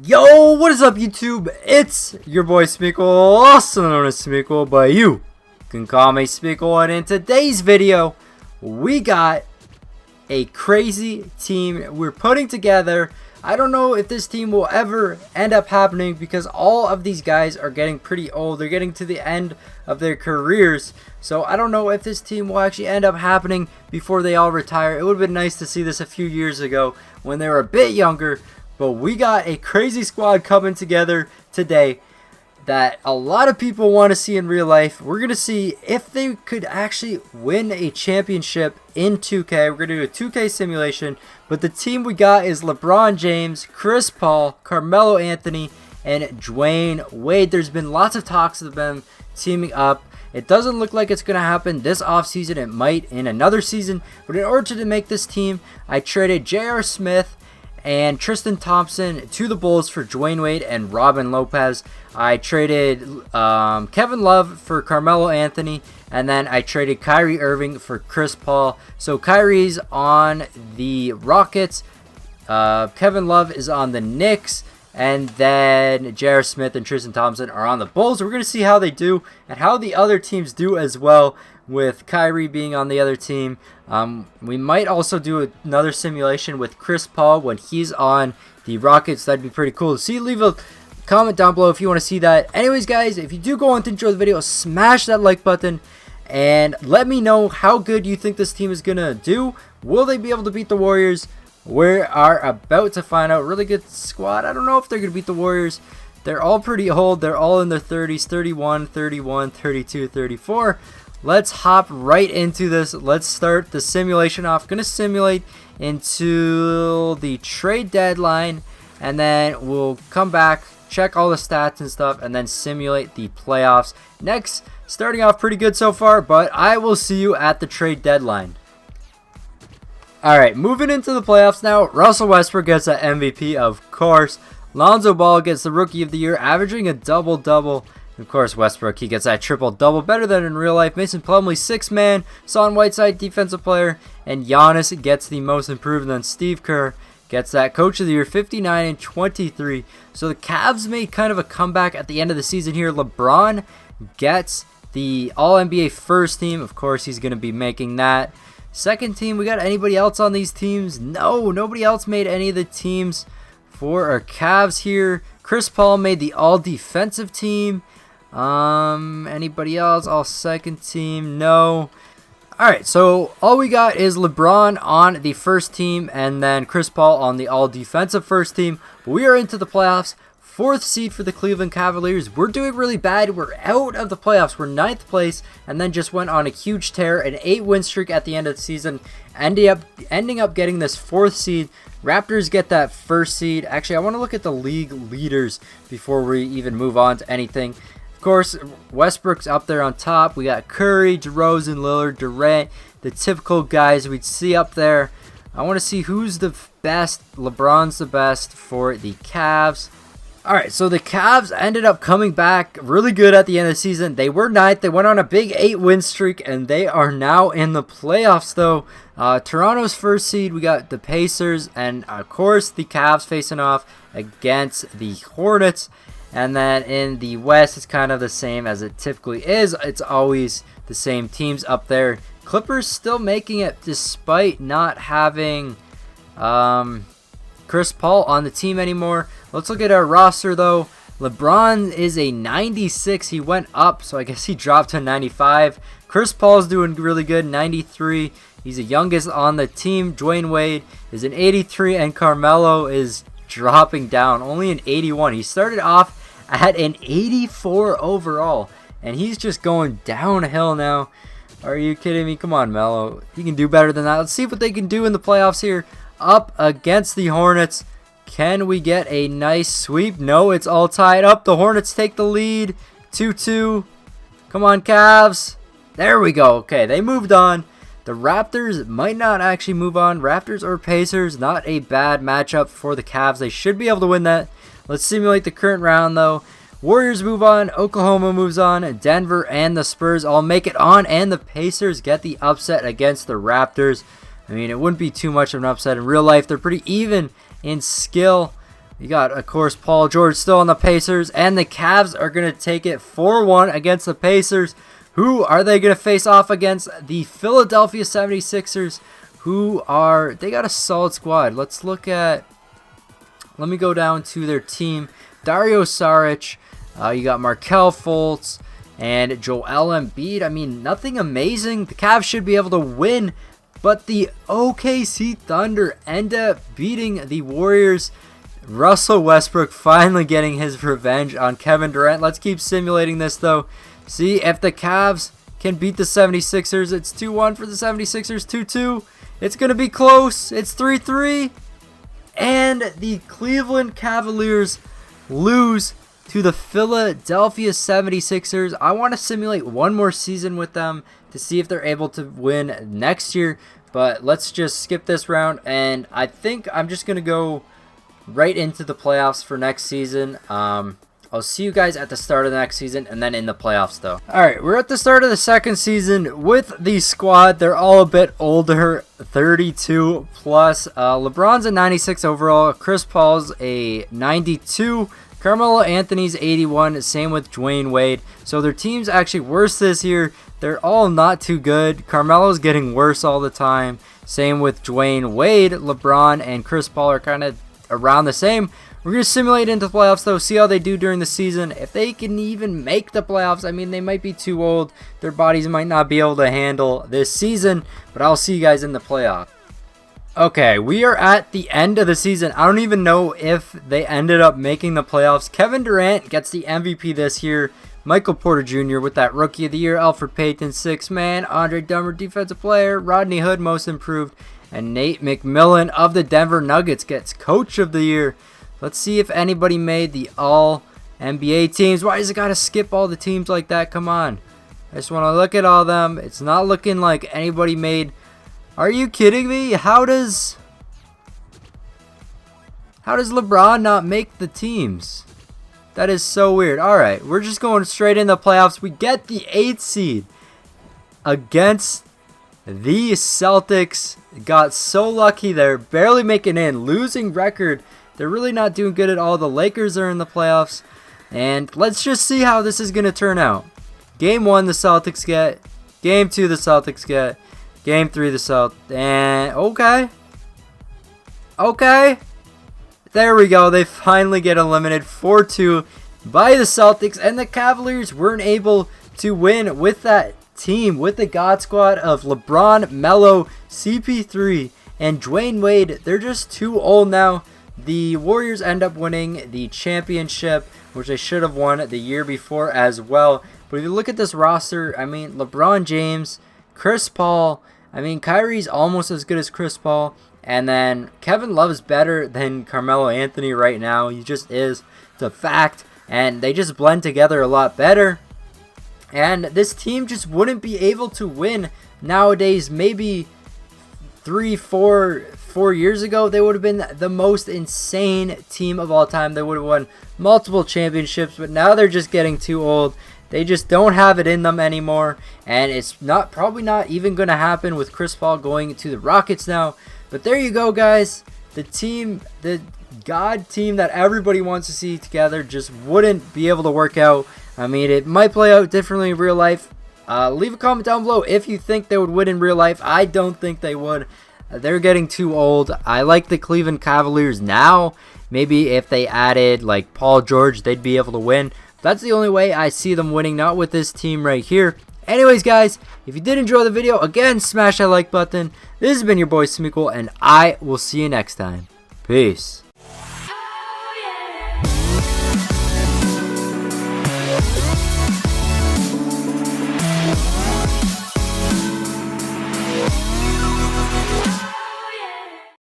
Yo, what is up YouTube? It's your boy Smequle, also known as Smequle, but you can call me Smequle. And in today's video, we got a crazy team we're putting together. I don't know if this team will ever end up happening because all of these guys are getting pretty old. They're getting to the end of their careers. So I don't know if this team will actually end up happening before they all retire. It would have been nice to see this a few years ago when they were a bit younger. But we got a crazy squad coming together today that a lot of people want to see in real life. We're going to see if they could actually win a championship in 2K. We're going to do a 2K simulation. But the team we got is LeBron James, Chris Paul, Carmelo Anthony, and Dwyane Wade. There's been lots of talks of them teaming up. It doesn't look like it's going to happen this offseason. It might in another season. But in order to make this team, I traded J.R. Smith and Tristan Thompson to the Bulls for Dwyane Wade and Robin Lopez. I traded Kevin Love for Carmelo Anthony, and then I traded Kyrie Irving for Chris Paul. So Kyrie's on the Rockets, Kevin Love is on the Knicks, and then J.R. Smith and Tristan Thompson are on the Bulls. We're going to see how they do and how the other teams do as well, with Kyrie being on the other team. We might also do another simulation with Chris Paul when he's on the Rockets. That'd be pretty cool to see. Leave a comment down below if you want to see that. Anyways, guys, if you do go on to enjoy the video, smash that like button and let me know how good you think this team is going to do. Will they be able to beat the Warriors? We are about to find out. Really good squad. I don't know if they're going to beat the Warriors. They're all pretty old. They're all in their 30s, 31, 31, 32, 34. Let's hop right into this. Let's start the simulation off. Going to simulate into the trade deadline, and then we'll come back, check all the stats and stuff, and then simulate the playoffs. Next, starting off pretty good so far, but I will see you at the trade deadline. Alright, moving into the playoffs now. Russell Westbrook gets an MVP, of course. Lonzo Ball gets the Rookie of the Year, averaging a double-double. Of course, Westbrook, he gets that triple-double, better than in real life. Mason Plumlee, 6-man. Son Whiteside, defensive player. And Giannis gets the most improved. And then Steve Kerr gets that Coach of the Year, 59 and 23. So the Cavs made kind of a comeback at the end of the season here. LeBron gets the All-NBA first team. Of course, he's going to be making that. Second team, we got anybody else on these teams? No, nobody else made any of the teams for our Cavs here. Chris Paul made the All-Defensive team. Anybody else? All second team? No. Alright, so all we got is LeBron on the first team and then Chris Paul on the all defensive first team. But we are into the playoffs. 4th seed for the Cleveland Cavaliers. We're doing really bad. We're out of the playoffs. We're 9th place and then just went on a huge tear, an 8-win streak at the end of the season, ending up getting this 4th seed. Raptors get that 1st seed. Actually, I want to look at the league leaders before we even move on to anything. Of course, Westbrook's up there on top. We got Curry, DeRozan, Lillard, Durant, the typical guys we'd see up there. I want to see who's the best. LeBron's the best for the Cavs. Alright, so the Cavs ended up coming back really good at the end of the season. They were 9th. They went on a big 8-win streak, and they are now in the playoffs, though. Toronto's 1st seed, we got the Pacers, and of course the Cavs facing off against the Hornets. And then in the West, it's kind of the same as it typically is. It's always the same teams up there. Clippers still making it despite not having Chris Paul on the team anymore. Let's look at our roster, though. LeBron is a 96. He went up, so I guess he dropped to 95. Chris Paul's doing really good, 93. He's the youngest on the team. Dwyane Wade is an 83, and Carmelo is dropping down, only an 81. He started off at an 84 overall, and he's just going downhill now. Are you kidding me? Come on, Melo. You can do better than that. Let's see what they can do in the playoffs here. Up against the Hornets. Can we get a nice sweep? No, it's all tied up. The Hornets take the lead. 2-2. Come on, Cavs. There we go. Okay, they moved on. The Raptors might not actually move on. Raptors or Pacers, not a bad matchup for the Cavs. They should be able to win that. Let's simulate the current round, though. Warriors move on. Oklahoma moves on. Denver and the Spurs all make it on. And the Pacers get the upset against the Raptors. I mean, it wouldn't be too much of an upset in real life. They're pretty even in skill. You got, of course, Paul George still on the Pacers, and the Cavs are going to take it 4-1 against the Pacers. Who are they going to face off against? The Philadelphia 76ers, they got a solid squad. Let me go down to their team. Dario Saric, you got Markelle Fultz, and Joel Embiid. I mean, nothing amazing. The Cavs should be able to win, but the OKC Thunder end up beating the Warriors. Russell Westbrook finally getting his revenge on Kevin Durant. Let's keep simulating this, though. See if the Cavs can beat the 76ers. It's 2-1 for the 76ers, 2-2. It's going to be close. It's 3-3. And the Cleveland Cavaliers lose to the Philadelphia 76ers. I want to simulate one more season with them to see if they're able to win next year. But let's just skip this round. And I think I'm just going to go right into the playoffs for next season. I'll see you guys at the start of the next season and then in the playoffs, though. Alright, we're at the start of the second season with the squad. They're all a bit older, 32 plus. LeBron's a 96 overall. Chris Paul's a 92. Carmelo Anthony's 81. Same with Dwyane Wade. So their team's actually worse this year. They're all not too good. Carmelo's getting worse all the time. Same with Dwyane Wade. LeBron and Chris Paul are kind of around the same. We're going to simulate into the playoffs, though, see how they do during the season. If they can even make the playoffs, I mean, they might be too old. Their bodies might not be able to handle this season, but I'll see you guys in the playoffs. Okay, we are at the end of the season. I don't even know if they ended up making the playoffs. Kevin Durant gets the MVP this year. Michael Porter Jr. with that Rookie of the Year. Alfred Payton, 6th man. Andre Dummer, Defensive Player. Rodney Hood, Most Improved. And Nate McMillan of the Denver Nuggets gets Coach of the Year. Let's see if anybody made the All-NBA teams. Why does it got to skip all the teams like that? Come on. I just want to look at all of them. It's not looking like anybody made... Are you kidding me? How does LeBron not make the teams? That is so weird. Alright, we're just going straight in the playoffs. We get the 8th seed against the Celtics. Got so lucky there. Barely making in. Losing record. They're really not doing good at all. The Lakers are in the playoffs. And let's just see how this is going to turn out. Game 1, the Celtics get. Game 2, the Celtics get. Game 3, the Celtics. And okay. Okay. There we go. They finally get eliminated 4-2 by the Celtics. And the Cavaliers weren't able to win with that team, with the God Squad of LeBron, Melo, CP3, and Dwyane Wade. They're just too old now. The Warriors end up winning the championship, which they should have won the year before as well. But if you look at this roster, I mean, LeBron James, Chris Paul, I mean, Kyrie's almost as good as Chris Paul. And then Kevin Love's better than Carmelo Anthony right now. He just is. It's a fact. And they just blend together a lot better. And this team just wouldn't be able to win nowadays. Maybe 4 years ago, they would have been the most insane team of all time. They would have won multiple championships. But now they're just getting too old. They just don't have it in them anymore. And it's probably not even going to happen with Chris Paul going to the Rockets now. But there you go, guys. The team, the God team that everybody wants to see together just wouldn't be able to work out. I mean, it might play out differently in real life. Leave a comment down below if you think they would win in real life. I don't think they would. They're getting too old. I like the Cleveland Cavaliers now. Maybe if they added like Paul George, they'd be able to win. That's the only way I see them winning, not with this team right here. Anyways, guys, if you did enjoy the video, again, smash that like button. This has been your boy Smequle, and I will see you next time. Peace.